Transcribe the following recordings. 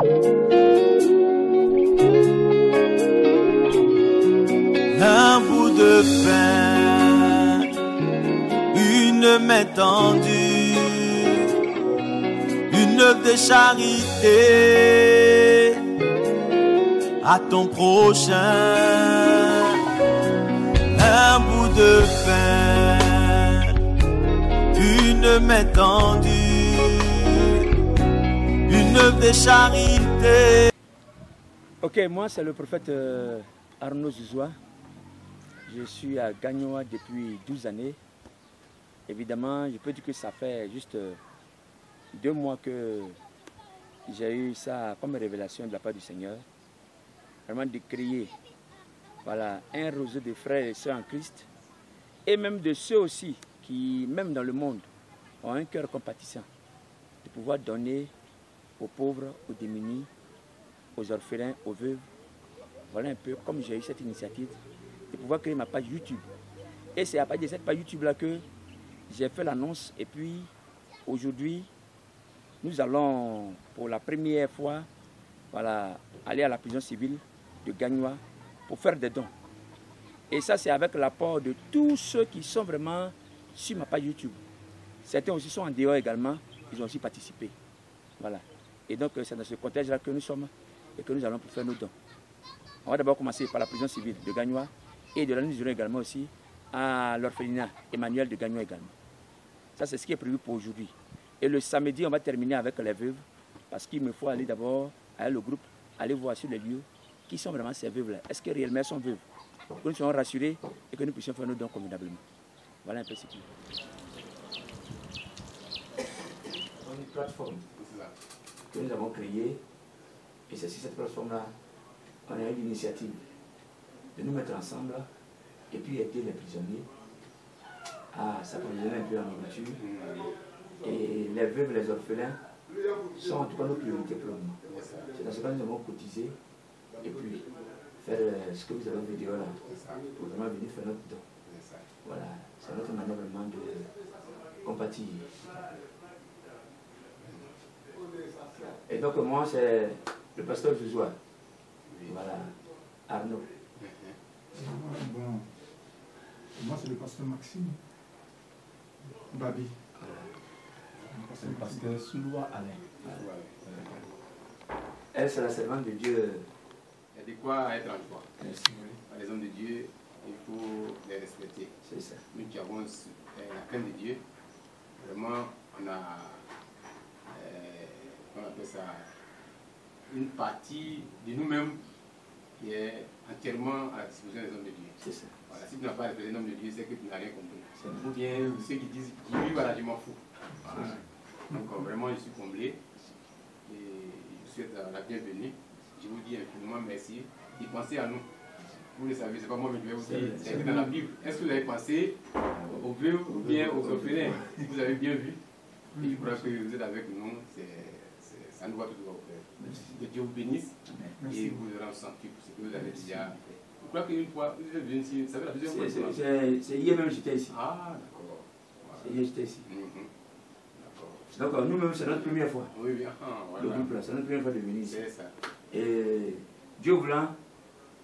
Un bout de pain, une main tendue, une œuvre de charité à ton prochain. Un bout de pain, une main tendue, une œuvre de charité. Ok, moi c'est le prophète Arnaud Zouzoua. Je suis à Gagnoa depuis 12 années. Évidemment, je peux dire que ça fait juste 2 mois que j'ai eu ça comme révélation de la part du Seigneur. Vraiment de créer voilà, un roseau de frères et sœurs en Christ. Et même de ceux aussi qui, même dans le monde, ont un cœur compatissant. De pouvoir donner aux pauvres, aux démunis, aux orphelins, aux veuves. Voilà un peu comme j'ai eu cette initiative de pouvoir créer ma page YouTube. Et c'est à partir de cette page YouTube-là que j'ai fait l'annonce. Et puis, aujourd'hui, nous allons pour la première fois voilà, aller à la prison civile de Gagnoa pour faire des dons. Et ça, c'est avec l'apport de tous ceux qui sont vraiment sur ma page YouTube. Certains aussi sont en dehors également, ils ont aussi participé. Voilà. Et donc, c'est dans ce contexte-là que nous sommes et que nous allons pour faire nos dons. On va d'abord commencer par la prison civile de Gagnoa et de l'année également aussi à l'orphelinat Emmanuel de Gagnoa également. Ça, c'est ce qui est prévu pour aujourd'hui. Et le samedi, on va terminer avec les veuves parce qu'il me faut aller d'abord avec le groupe, aller voir sur les lieux qui sont vraiment ces veuves-là. Est-ce que réellement elles sont veuves? Pour que nous soyons rassurés et que nous puissions faire nos dons convenablement. Voilà un peu ce qui est. Une plateforme que nous avons créée et c'est sur cette plateforme-là qu'on a eu l'initiative de nous mettre ensemble et puis aider les prisonniers à s'approvisionner un peu en nourriture. Et les veuves, les orphelins sont en tout cas nos priorités pour le moment. C'est dans ce cas que nous avons cotisé et puis faire ce que vous avez vu là pour vraiment venir faire notre don. Voilà, c'est notre manière vraiment de compatir. Et donc moi c'est le pasteur Zouzoua. Voilà, Arnaud. Bon, moi c'est le pasteur Maxime Babi. C'est le pasteur Souloua Alain. Elle, c'est la servante de Dieu. Il y a de quoi être en joie. Merci. Les hommes de Dieu, il faut les respecter. C'est ça. Nous qui avons la crainte de Dieu, vraiment, on a, on appelle ça, une partie de nous-mêmes qui est entièrement à la disposition des hommes de Dieu. C'est ça. Voilà, si tu n'as pas respecté les hommes de Dieu, c'est que tu n'as rien compris. Ou bien ceux qui disent, oui, voilà, je m'en fous. Voilà. Donc vraiment, je suis comblé et je souhaite la bienvenue. Je vous dis infiniment merci et pensez à nous. Vous le savez, c'est pas moi, mais je vais vous dire, c'est écrit dans la Bible. Est-ce que vous avez pensé aux veuves ou bien aux orphelins? Si vous avez bien vu, et je crois que vous êtes avec nous, ça nous va toujours au cœur. Que Dieu vous bénisse et vous aurez ressenti pour ce que vous avez déjà fait. Je crois qu'une fois, vous êtes venu ici, ça fait la deuxième fois. C'est hier même j'étais ici. Ah, d'accord. C'est hier j'étais ici. Donc nous-mêmes, c'est notre première fois. Oui, bien. Voilà. Le groupe là, c'est notre première fois de venir ici. C'est ça. Et Dieu voulant,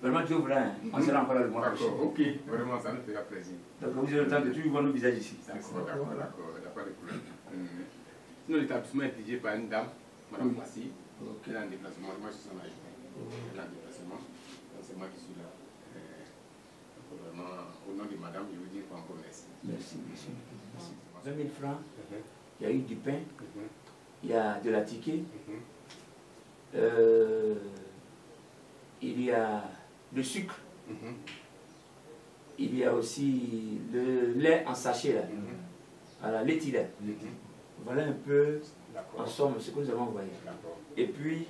vraiment Dieu voulant, on sera encore là le mois prochain. D'accord, ok. Vraiment, ça nous fera plaisir. Donc vous avez le temps de toujours voir nos visages ici. D'accord, d'accord. Il n'y a pas de problème. Sinon, l'établissement est dirigé par une dame, Madame Massi. Elle est en déplacement. Moi, je suis son adjoint. Elle est en déplacement. Donc, c'est moi qui suis là. Vraiment, au nom de madame, je vous dis encore merci. Merci, monsieur. 20 000 francs, il y a eu du pain, il y a de la ticket, il y a le sucre, il y a aussi le lait en sachet, là. Voilà, l'éthylène. Voilà un peu, en somme, ce que nous avons envoyé. Et puis,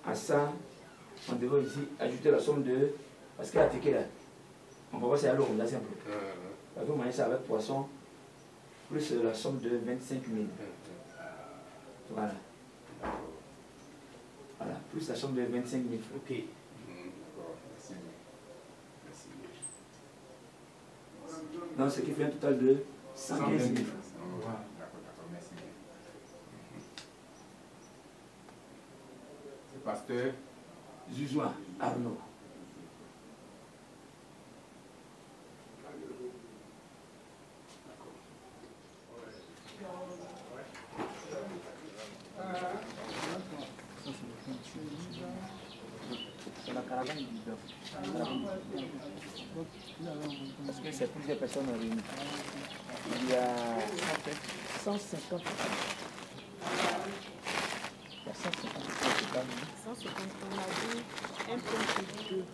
à ça, on devrait ici ajouter la somme de... Parce qu'il y a la ticket là. On va voir c'est à l'eau, là, c'est un peu. Vous mangez ça avec poisson, plus la somme de 25 000. Voilà. Voilà, plus la somme de 25 000 francs. Ok. D'accord, merci. Merci. Donc, ce qui fait un total de 115 000 francs. D'accord, merci. pasteur Zuzwa Arnaud. C'est la caravane du leader. Parce que c'est plusieurs personnes réunies. Il y a 150. Il y a 150. 150, on a dit 1,2.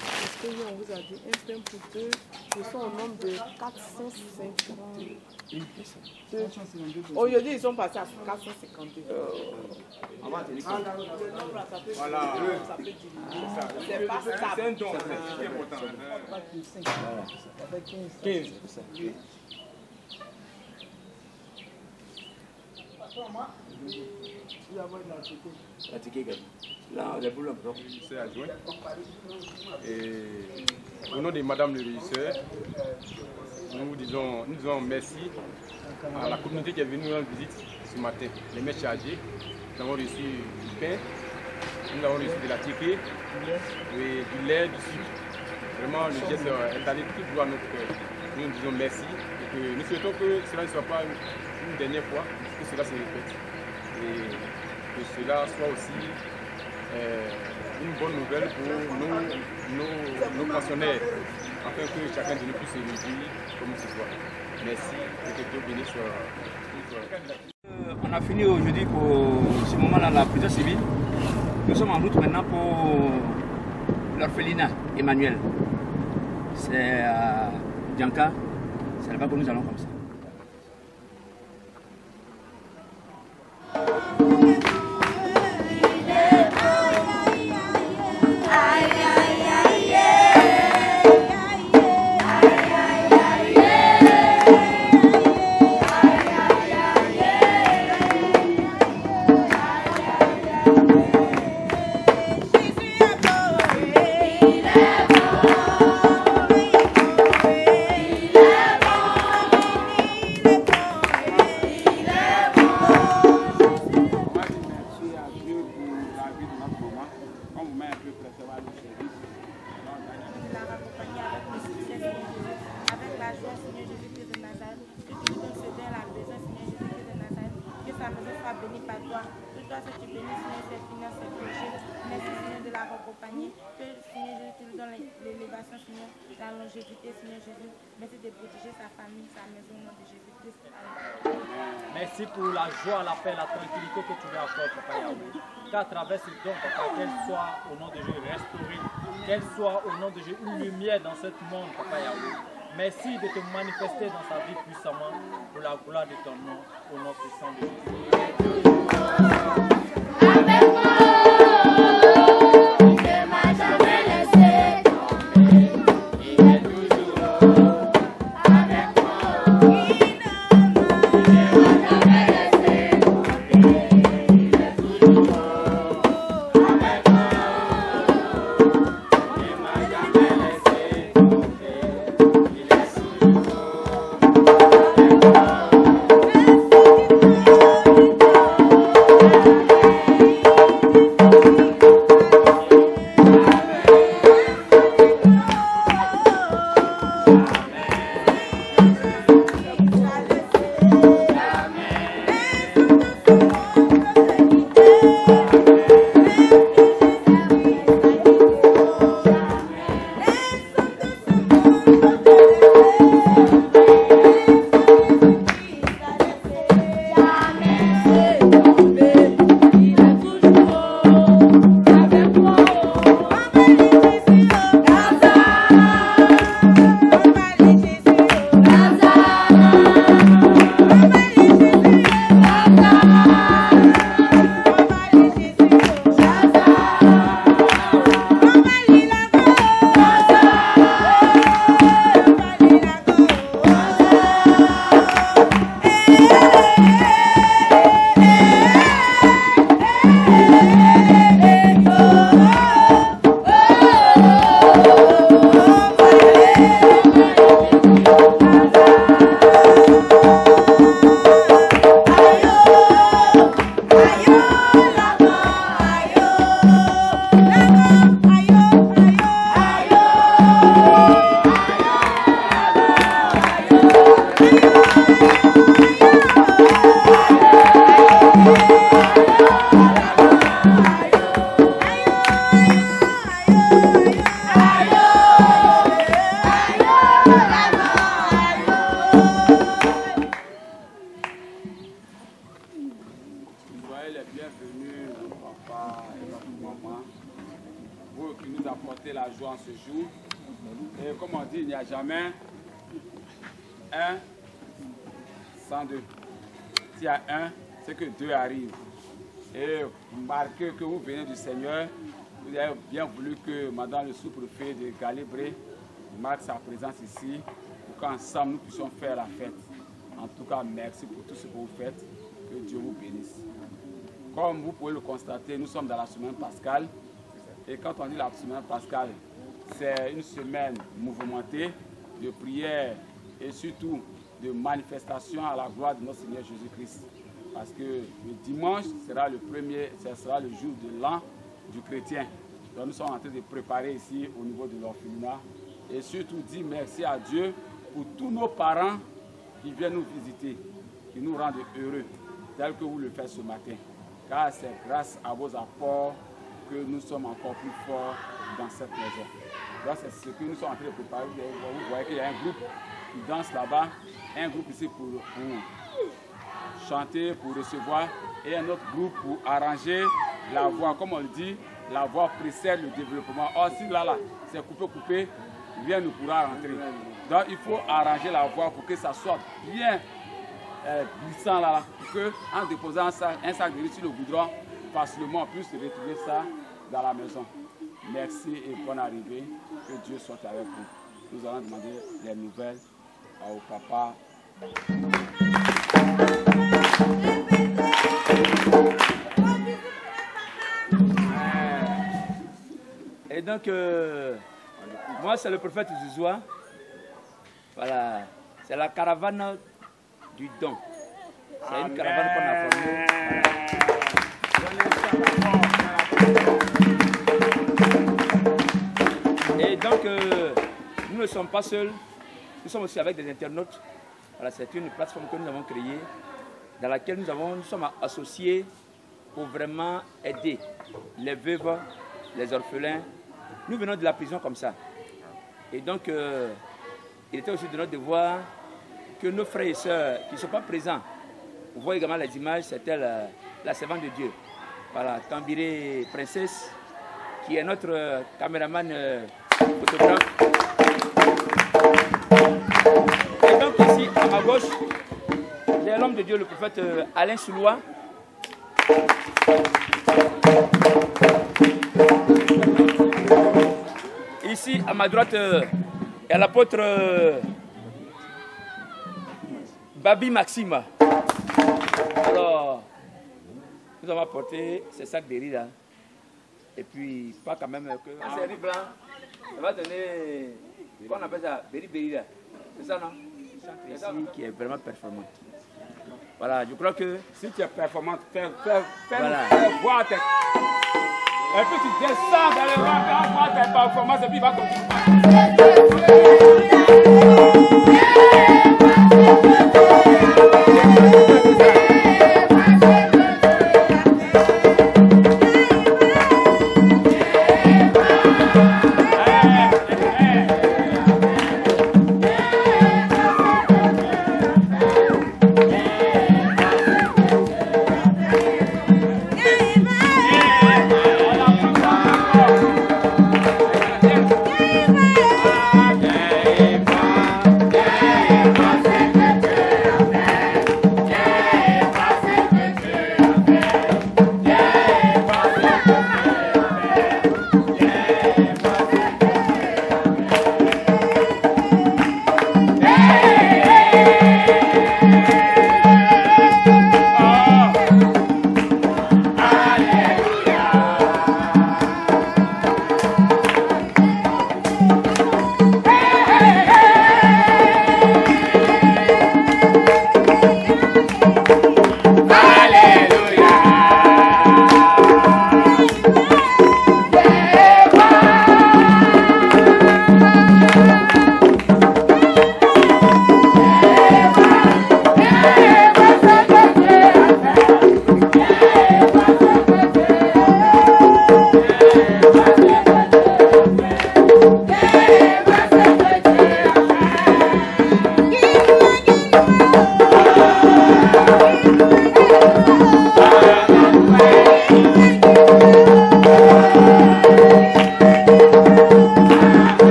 Parce que nous, on vous a dit 1,2. Ils sont au nombre de 450. Une personne. Aujourd'hui, ils sont passés à 452. Voilà. C'est pas stable. C'est un don, c'est important. 15. La ticket gagne. Là, les boules C'est adjoint. Et au nom de Madame le régisseur, nous disons merci à la communauté qui est venue nous rendre visite ce matin. Les mains chargées, nous avons reçu du pain, nous avons reçu de la ticket, du lait, du sucre. Vraiment, le geste est allé tout droit à notre cœur. Nous disons merci et que nous souhaitons que cela ne soit pas une dernière fois, que cela se répète. Et que cela soit aussi une bonne nouvelle pour nos pensionnaires, afin que chacun de nous puisse se réjouir comme il se doit. Merci et que Dieu bénisse. On a fini aujourd'hui pour ce moment-là la prison civile. Nous sommes en route maintenant pour l'orphelinat Emmanuel. C'est à Djanka. C'est là-bas que nous allons comme ça. Merci pour la joie, la paix, la tranquillité que tu veux accorder, Papa Yahweh. Qu'à travers ce don, Papa, qu'elle soit au nom de Jésus restaurée, qu'elle soit au nom de Jésus une lumière dans ce monde, Papa Yahweh. Merci de te manifester dans sa vie puissamment pour la gloire de ton nom, au nom puissant de Jésus. Thank you. a jamais 1 sans 2. S'il y a 1, c'est que 2 arrivent. Et marquez que vous venez du Seigneur. Vous avez bien voulu que Madame le sous-préfet de Galibré marque sa présence ici pour qu'ensemble nous puissions faire la fête. En tout cas, merci pour tout ce que vous faites. Que Dieu vous bénisse. Comme vous pouvez le constater, nous sommes dans la semaine pascale. Et quand on dit la semaine pascale, c'est une semaine mouvementée de prière et surtout de manifestation à la gloire de notre Seigneur Jésus-Christ. Parce que le dimanche sera le premier, ce sera le jour de l'an du chrétien. Donc nous sommes en train de préparer ici au niveau de l'orphelinat. Et surtout dire merci à Dieu pour tous nos parents qui viennent nous visiter, qui nous rendent heureux, tel que vous le faites ce matin. Car c'est grâce à vos apports que nous sommes encore plus forts dans cette maison. Donc c'est ce que nous sommes en train de préparer. Vous voyez qu'il y a un groupe qui danse là-bas, un groupe ici pour chanter, pour recevoir, et un autre groupe pour arranger la voix. Comme on le dit, la voix précède le développement. Or, si là, c'est coupé, rien ne pourra rentrer. Donc, il faut arranger la voix pour que ça soit bien glissant là, pour qu'en déposant un sac de riz sur le goudron, facilement on puisse retrouver ça dans la maison. Merci et bonne arrivée. Que Dieu soit avec vous. Nous allons demander les nouvelles au papa. Et donc, moi c'est le prophète Zouzoua. Voilà, c'est la caravane du don. C'est une caravane qu'on a formée. Voilà. Et donc, nous ne sommes pas seuls, nous sommes aussi avec des internautes. Voilà, c'est une plateforme que nous avons créée, dans laquelle nous sommes associés pour vraiment aider les veuves, les orphelins. Nous venons de la prison comme ça. Et donc, il était aussi de notre devoir que nos frères et sœurs qui ne sont pas présents, vous voyez également les images, c'était la servante de Dieu. Voilà, Tambiré Princesse, qui est notre caméraman photographe. Et donc ici, à ma gauche, j'ai l'homme de Dieu, le prophète Alain Soulois. Ici, à ma droite, il y a l'apôtre Babi Maxime. Alors, nous avons apporté ces sacs de riz là. Et puis, pas quand même que... c'est riz blanc. Ça va donner... Qu'on appelle ça Beri là. C'est ça, non? C'est ça qui est vraiment performant. Voilà, je crois que... Si tu es performant, fais voilà. Voir tes... Et puis tu descends dans les rangs, voir tes performances et puis il va continuer.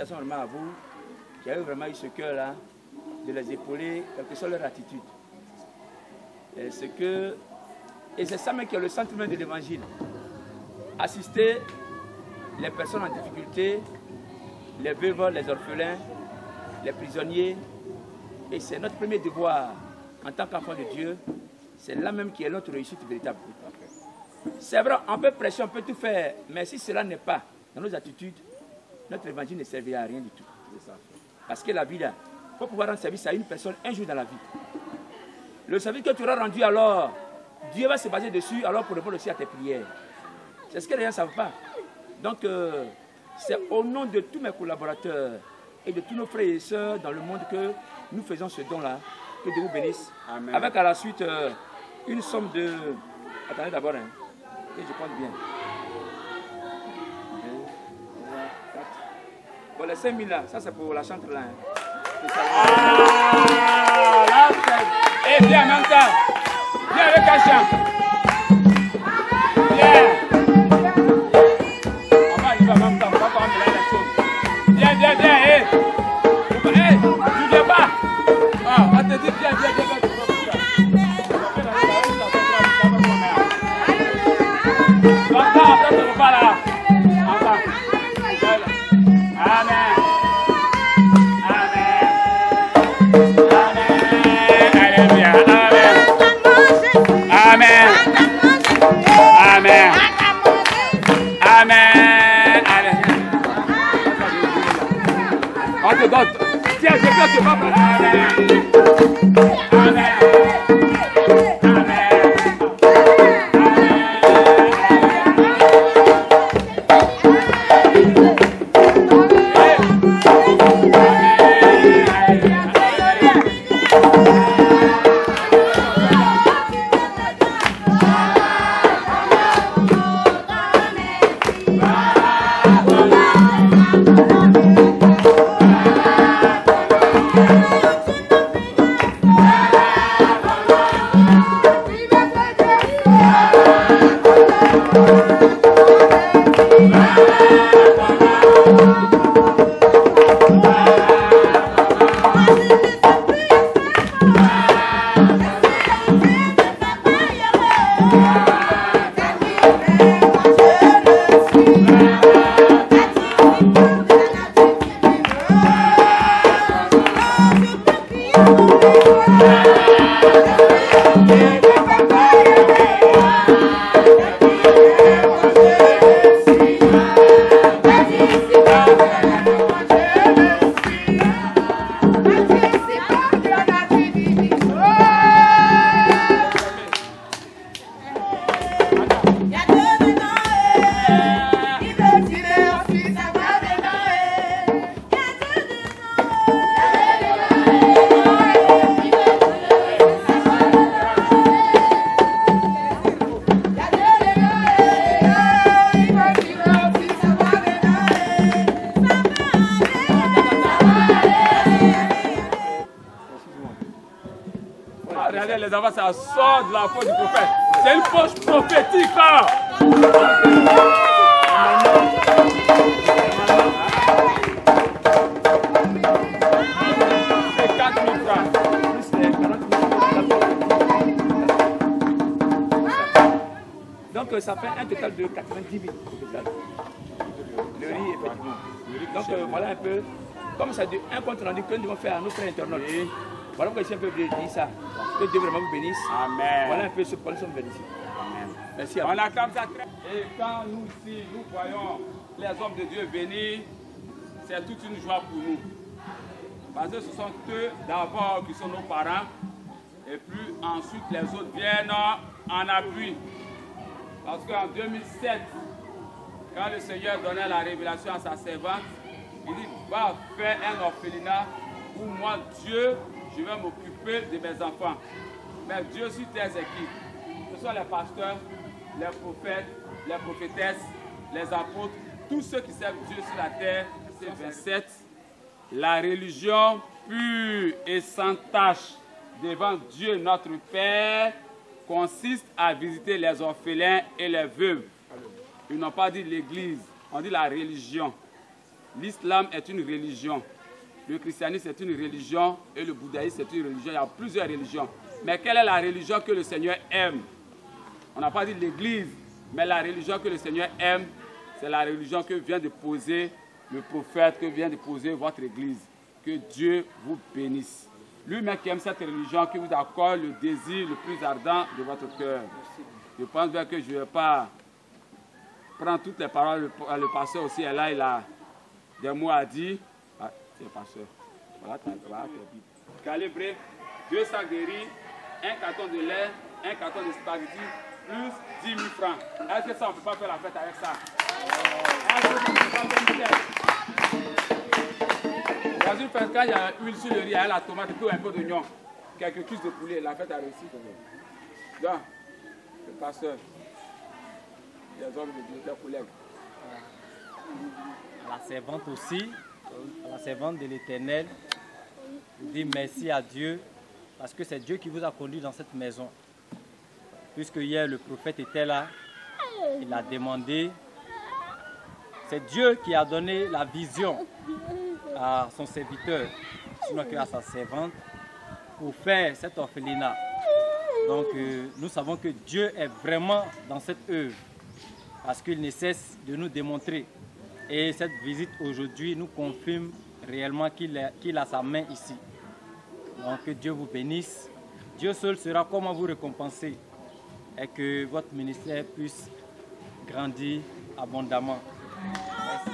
félicitations vraiment à vous qui avez vraiment eu ce cœur-là de les épauler, quelle que soit leur attitude. Et c'est ça même qui est le centre même de l'évangile. Assister les personnes en difficulté, les veuves, les orphelins, les prisonniers. Et c'est notre premier devoir en tant qu'enfant de Dieu. C'est là même qui est notre réussite véritable. C'est vrai, on peut prêcher, on peut tout faire, mais si cela n'est pas dans nos attitudes, notre évangile ne servira à rien du tout. Parce que la vie là, il faut pouvoir rendre service à une personne un jour dans la vie. Le service que tu auras rendu alors, Dieu va se baser dessus alors pour répondre aussi à tes prières. C'est ce que les gens ne savent pas. Donc, c'est au nom de tous mes collaborateurs et de tous nos frères et sœurs dans le monde que nous faisons ce don-là. Que Dieu vous bénisse. Amen. Avec à la suite une somme de... Attendez d'abord, hein, que je compte bien. 2, 3, 4. Bon, les 5 000 là, ça c'est pour la chantre là. Hein. Ah, là c'est... Eh bien, en même temps, viens avec un chant. Viens. On va arriver en même temps, on va pas emmener la chose. Viens, viens, viens, eh. Eh, tu viens pas. Ah, on te dit, viens, viens, viens. Tiens, je peux te voir. Amen. Regardez les enfants, ça sort de la poche du prophète. C'est une poche prophétique. C'est 4 000 francs. Donc ça fait un total de 90 000 au total. Le riz, effectivement. Donc voilà un peu, comme ça dit, un compte rendu que nous devons faire à nos frères internautes. Voilà pourquoi ici un peu de dire ça. Que Dieu vraiment vous bénisse. Amen. Voilà un peu ce point de vue ici. Amen. Merci à vous. On acclame ça très. Et quand nous ici, nous voyons les hommes de Dieu venir, c'est toute une joie pour nous. Parce que ce sont eux d'abord qui sont nos parents. Et puis ensuite les autres viennent en appui. Parce qu'en 2007, quand le Seigneur donnait la révélation à sa servante, il dit, va faire un orphelinat où moi, Dieu, je vais m'occuper de mes enfants. Mais Dieu sur terre, c'est qui? Ce sont les pasteurs, les prophètes, les prophétesses, les apôtres, tous ceux qui servent Dieu sur la terre. C'est 27. La religion pure et sans tache devant Dieu notre Père consiste à visiter les orphelins et les veuves. Ils n'ont pas dit l'église, on dit la religion. l'islam est une religion, le christianisme est une religion et le bouddhisme est une religion. Il y a plusieurs religions. Mais quelle est la religion que le Seigneur aime? On n'a pas dit l'église, mais la religion que le Seigneur aime, c'est la religion que vient de poser le prophète, que vient de poser votre église. Que Dieu vous bénisse. Lui-même qui aime cette religion, qui vous accorde le désir le plus ardent de votre cœur. Je pense bien que je ne vais pas prendre toutes les paroles. Le pasteur aussi est là, il a des mots à dire. Ah, c'est le pasteur. Voilà ta Bible. Calibré, 2 sacs de riz, un carton de lait, un carton de spaghetti, plus 10 000 francs. Est-ce que ça, on ne peut pas faire la fête avec ça? Est-ce que ça, on ne peut pas faire une fête? Dans une fête, quand il y a l'huile sur le riz, il y a la tomate, puis un peu d'oignon, quelques cuisses de poulet, la fête a réussi. Donc, le pasteur, les hommes de Dieu, les collègues. La servante aussi, la servante de l'Éternel, dit merci à Dieu, parce que c'est Dieu qui vous a conduit dans cette maison. Puisque hier le prophète était là, il a demandé, c'est Dieu qui a donné la vision à son serviteur, sinon qu'à sa servante, pour faire cet orphelinat. Donc nous savons que Dieu est vraiment dans cette œuvre, parce qu'il ne cesse de nous démontrer. Et cette visite aujourd'hui nous confirme réellement qu'il a sa main ici. Donc que Dieu vous bénisse. Dieu seul saura comment vous récompenser et que votre ministère puisse grandir abondamment. Merci.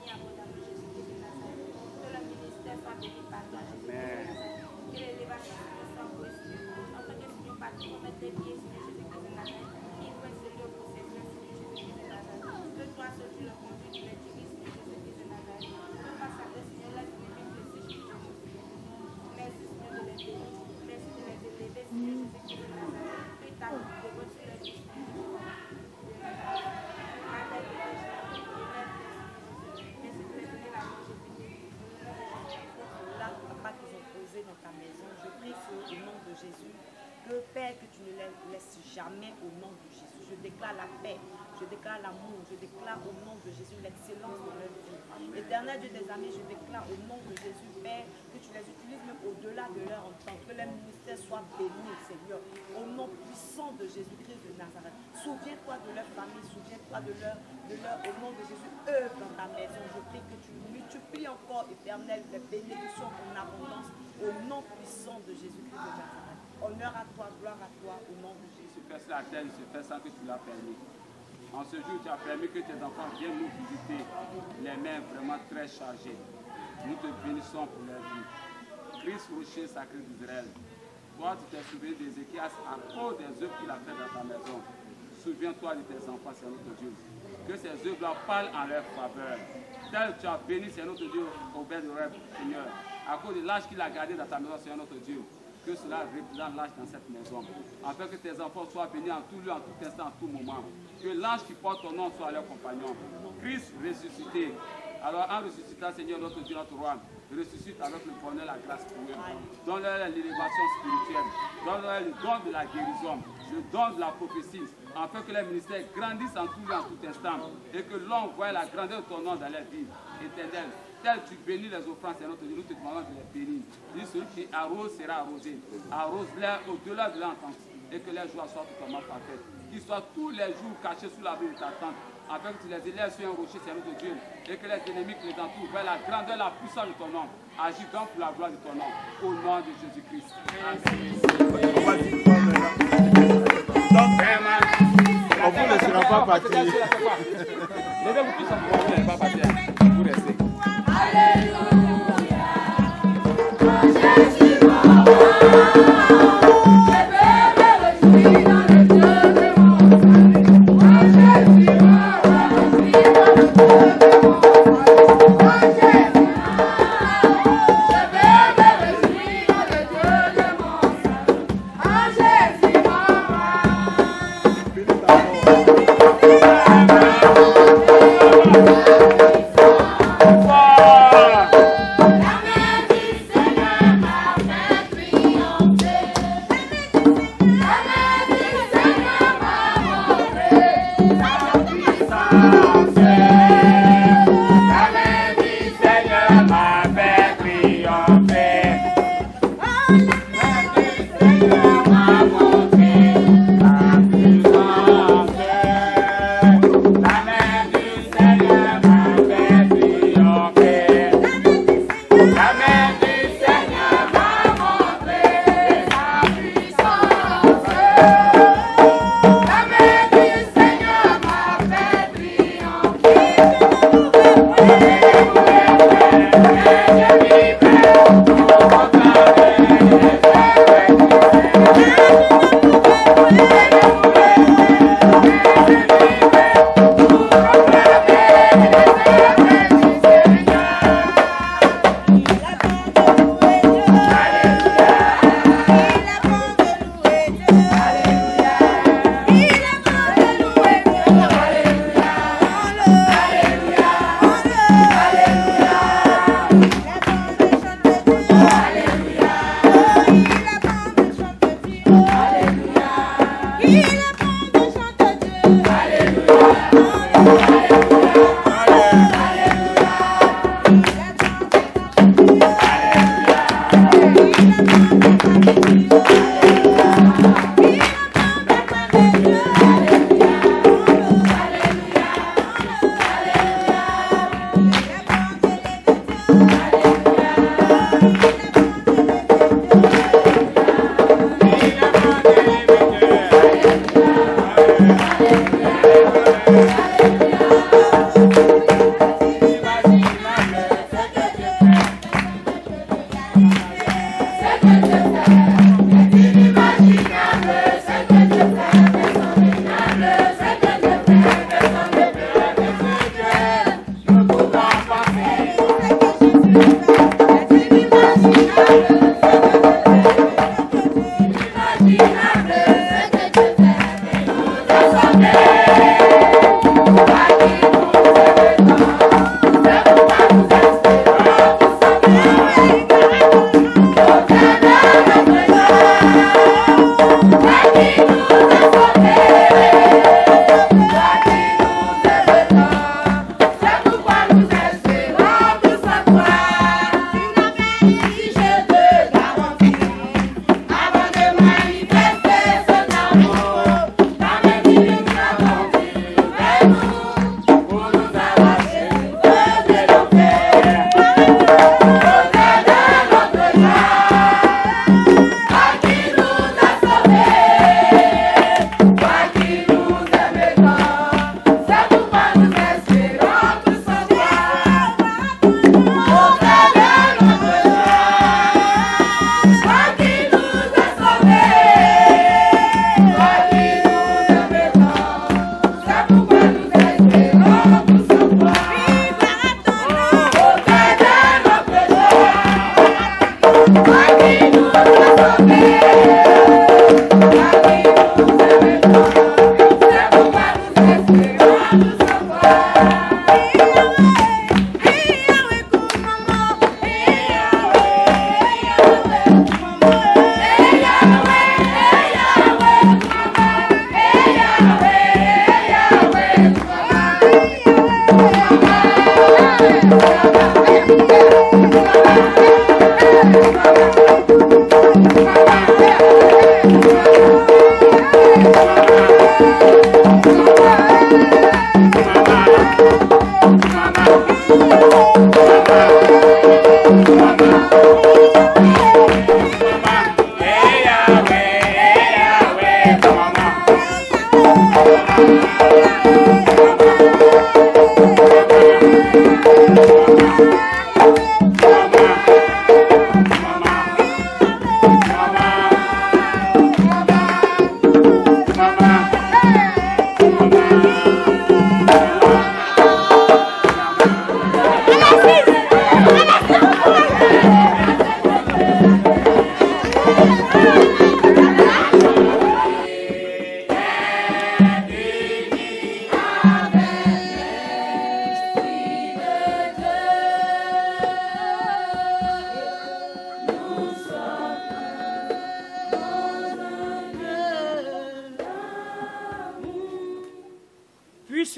béni abondamment Jésus-Christ de Nazareth. Que le ministère soit béni par toi, Jésus-Christ de Nazareth. Que l'élévation soit possible. En tant que Seigneur, partout où mettre les pieds, Seigneur Jésus-Christ de Nazareth. Il faut Seigneur pour ses frères, Seigneur Jésus-Christ de Nazareth. Que toi, seul tu le conduis, tu les diriges, Seigneur Jésus-Christ de Nazareth. Que face à eux, Seigneur, laisse les mêmes plaisirs, Seigneur Jésus-Christ. Merci, Seigneur, de les bénir. Merci de les élever, Seigneur Jésus-Christ de Nazareth. Que ta dévote sur les vies. Dans ta maison, je prie au nom de Jésus que Père, que tu ne les laisses jamais au nom de Jésus. Je déclare la paix, je déclare l'amour, je déclare au nom de Jésus l'excellence de leur vie. Éternel Dieu des armées, je déclare au nom de Jésus, Père, que tu les utilises même au-delà de leur entente, que leur ministère soit béni, Seigneur, au nom puissant de Jésus-Christ de Nazareth. Souviens-toi de leur famille, souviens-toi de leur, au nom de Jésus, œuvre dans ta maison. Je prie que tu multiplies encore, Éternel, les bénédictions en abondance, au nom puissant de Jésus-Christ de Nazareth. Honneur à toi, gloire à toi, au nom de Jésus. Tu fais sur la terre, tu fais sans que tu l'as permis. En ce jour, tu as permis que tes enfants viennent nous visiter, les mains vraiment très chargées. Nous te bénissons pour leur vie. Christ, rocher sacré d'Israël, toi, tu t'es souvenu d'Ézéchias à cause des œuvres qu'il a faites dans ta maison. Souviens-toi de tes enfants, Seigneur notre Dieu. Que ces œuvres-là parlent en leur faveur. Tel tu as béni, Seigneur notre Dieu, au bel de rêve, Seigneur. À cause de l'âge qu'il a gardé dans ta maison, Seigneur notre Dieu. Que cela représente l'âge dans cette maison. Afin que tes enfants soient bénis en tout lieu, en tout instant, en tout moment. Que l'ange qui porte ton nom soit leur compagnon. Christ ressuscité. Alors en ressuscitant, Seigneur notre Dieu, notre roi, ressuscite avec le bonheur, la grâce pour eux. Donne-leur l'élévation spirituelle. Donne-leur le don de la guérison, le don de la prophétie, afin que les ministères grandissent en tout lieu, en tout instant. Et que l'on voie la grandeur de ton nom dans leur vie éternelle. Tel tu bénis les offrandes, Seigneur notre Dieu, nous te demandons de les bénir. Dis celui qui arrose sera arrosé. Arrose-les au-delà de l'entente. Et que les joies soient totalement parfaites. Qu'ils soient tous les jours cachés sous l'abri de ta tente. Afin que tu les élèves sur un rocher, Seigneur notre Dieu. Et que les ennemis qui les entourent vers la grandeur, la puissance de ton nom. Agis donc pour la gloire de ton nom. Au nom de Jésus-Christ. On vous laissera pas partir. Levez-vous tous ensemble, vous n'allez pas partir. Vous restez. Thank you.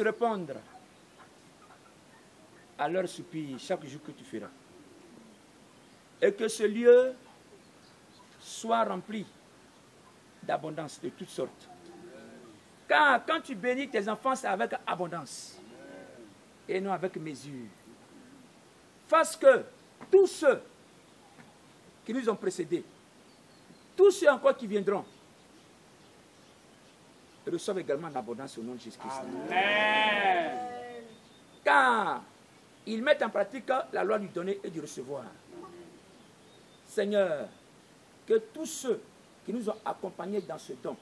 répondre à leur soupir chaque jour que tu feras. Et que ce lieu soit rempli d'abondance de toutes sortes. Car quand tu bénis tes enfants, c'est avec abondance et non avec mesure. Parce que tous ceux qui nous ont précédés, tous ceux encore qui viendront, reçoivent également l'abondance au nom de Jésus-Christ. Amen. Car ils mettent en pratique la loi du donner et du recevoir. Seigneur, que tous ceux qui nous ont accompagnés dans ce don,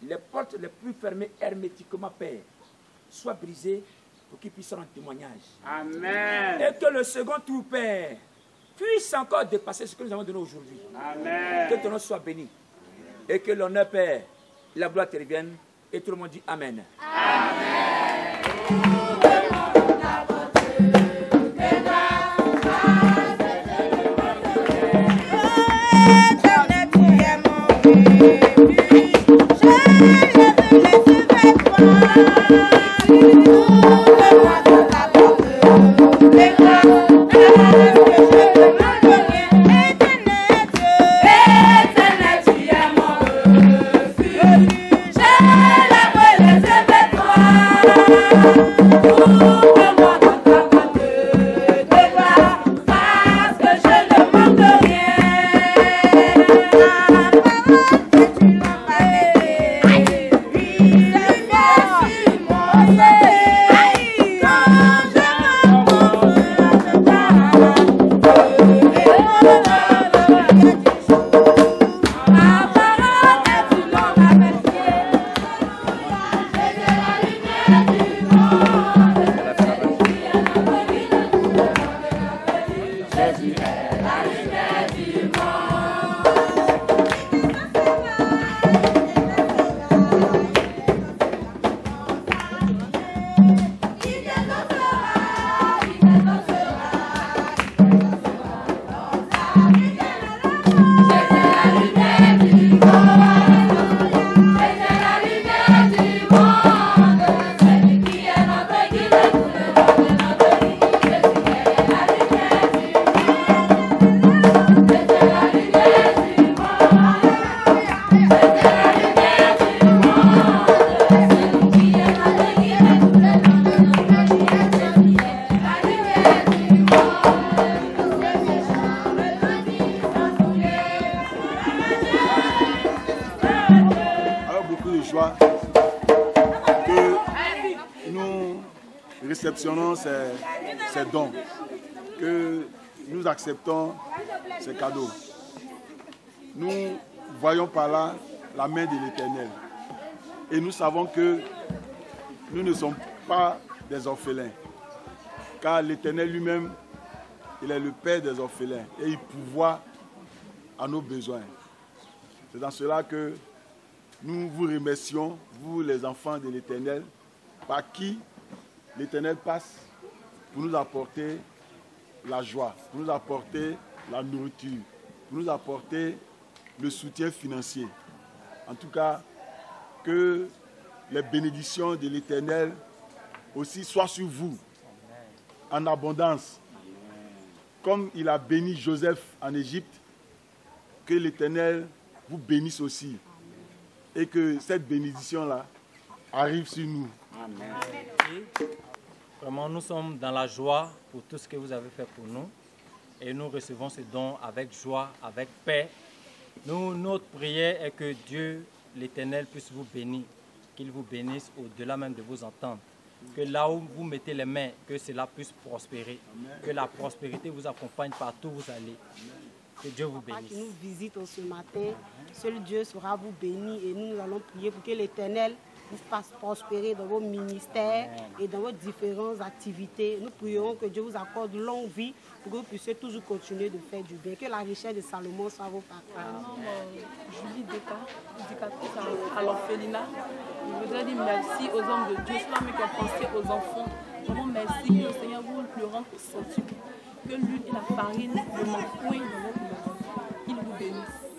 les portes les plus fermées hermétiquement, Père, soient brisées pour qu'ils puissent rendre témoignage. Amen. Et que le second tour, Père, puisse encore dépasser ce que nous avons donné aujourd'hui. Amen. Que ton nom soit béni. Et que l'honneur, Père, la gloire te revienne. Et tout le monde dit Amen. Amen. Réceptionnons ces dons, que nous acceptons ces cadeaux. Nous voyons par là la main de l'Éternel. Et nous savons que nous ne sommes pas des orphelins. Car l'Éternel lui-même, il est le Père des orphelins et il pourvoit à nos besoins. C'est dans cela que nous vous remercions, vous les enfants de l'Éternel, par qui l'Éternel passe pour nous apporter la joie, pour nous apporter la nourriture, pour nous apporter le soutien financier. En tout cas, que les bénédictions de l'Éternel aussi soient sur vous, en abondance. Comme il a béni Joseph en Égypte, que l'Éternel vous bénisse aussi. Et que cette bénédiction-là arrive sur nous. Amen. Vraiment, nous sommes dans la joie pour tout ce que vous avez fait pour nous. Et nous recevons ce don avec joie, avec paix. Notre prière est que Dieu, l'Éternel, puisse vous bénir. Qu'il vous bénisse au-delà même de vos ententes. Que là où vous mettez les mains, que cela puisse prospérer. Amen. Que la prospérité vous accompagne partout où vous allez. Que Dieu vous bénisse. Qui nous visite ce matin, seul Dieu sera vous béni et nous allons prier pour que l'Éternel vous fasse prospérer dans vos ministères et dans vos différentes activités. Nous prions que Dieu vous accorde longue vie pour que vous puissiez toujours continuer de faire du bien. Que la richesse de Salomon soit vos partages. Julie Deka, éducatrice à l'orphelinat. Je voudrais dire merci aux hommes de Dieu, ceux qui ont pensé aux enfants. Vraiment merci, que le Seigneur vous le rende sentir. Que l'huile et la farine ne manquent point dans votre maison. Qu'il vous bénisse.